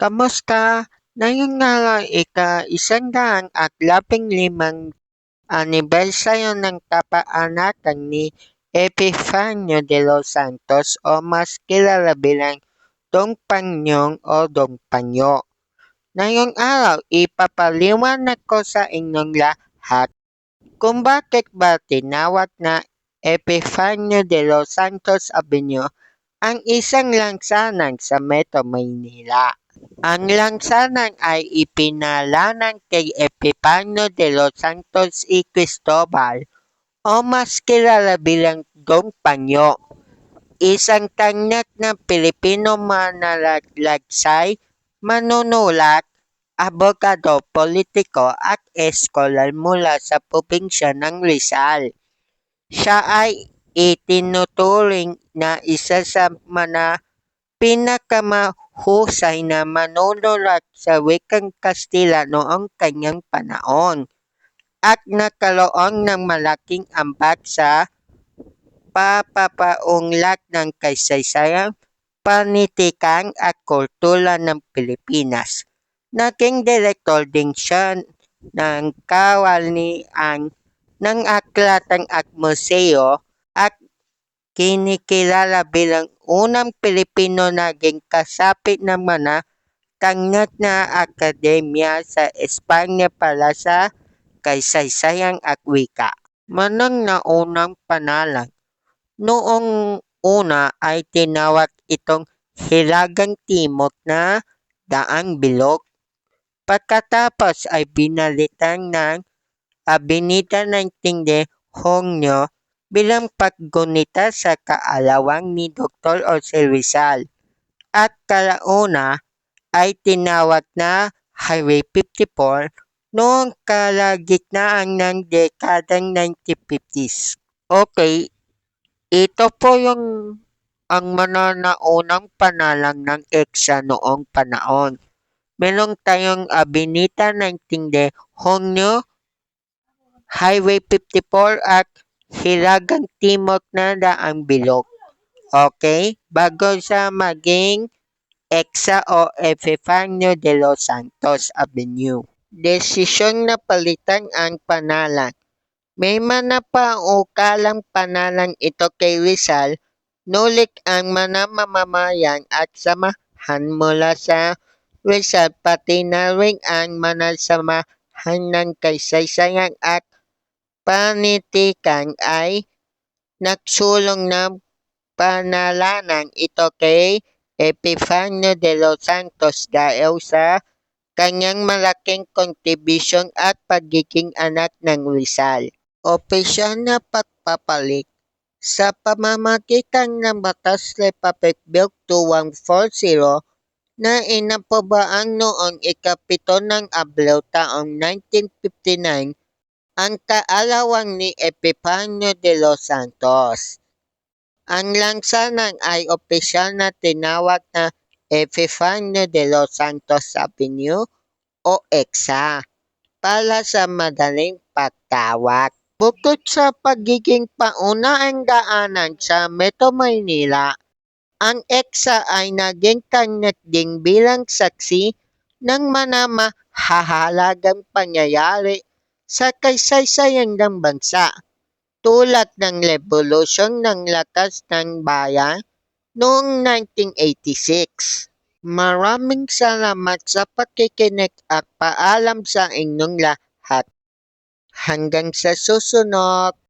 Kamusta? Ngayong araw ika-115 anibersaryo ng kapanakan ni Epifanio de los Santos o mas kilala bilang Dong Panyong o Dong Panyo. Ngayong araw ipapaliwanag ko sa inyong lahat kung bakit ba tinawag na Epifanio de los Santos Avenue ang isang lansangan sa Metro Maynila. Ang lansangan ay ipinalanan kay Epifanio de los Santos y Cristobal o mas kilala bilang Dong Panyo, isang tanyag na Pilipino manlalaglasay, manunulat, abogado, politiko at eskolar mula sa probinsya ng Rizal. Siya ay itinuturing na isa sa mga pinakamahusay na manunulat sa wikang Kastila noong kanyang panahon at nagkaroon ng malaking ambag sa papapaunlad ng kasaysayan, panitikan at kultura ng Pilipinas. Naging direktor din siya ng kawanian ng aklatang at museo at kinikilala bilang unang Pilipino naging kasapi ng mga tanyag na akademya sa Espanya para sa kasaysayan at wika. Manang naunang panalang, noong una ay tinawag itong Hilagang Timog na Daang Bilog. Pagkatapos ay binalitan ng Avenida 19 de Junio bilang paggunita sa kaalawang ni Dr. Jose Rizal at kalauna ay tinawag na Highway 54 noong kalagitnaan ng dekadang 1950s. Okay, ito po ang mga naunang panalang ng EDSA noong panahon. Meron tayong Avenida 19 de Junio, Highway 54 at Hilagang Timog na Daang Bilog. Okay? Bago siya maging EDSA o Epifanio de los Santos Avenue. Desisyon na palitan ang panalan. May mga paukalang panalang ito kay Rizal, nulik ang mga mamamayan at samahan mula sa Rizal pati na rin ang mga samahan ng kasaysayan at panitikan ay nagsulong ng panalanan ito kay Epifanio de los Santos dahil sa kanyang malaking kontribusyon at pagiging anak ng Rizal. Opisyal na pagpapalit sa pamamagitan ng Batas Republic Bill 2140 na inaprobaan noong ika-7 ng Abril taong 1959 ang kaalawang ni Epifanio de los Santos. Ang lansangan ay opisyal na tinawag na Epifanio de los Santos Avenue o EDSA para sa madaling pagtawag. Bukod sa pagiging paunahing daanan sa Metro Maynila, ang EDSA ay naging tanyag din bilang saksi ng mga mahahalagang pangyayari sa kasaysayan ng bansa, tulad ng Revolusyon ng Lakas ng Bayan noong 1986. Maraming salamat sa pakikinig at paalam sa inyong lahat. Hanggang sa susunod.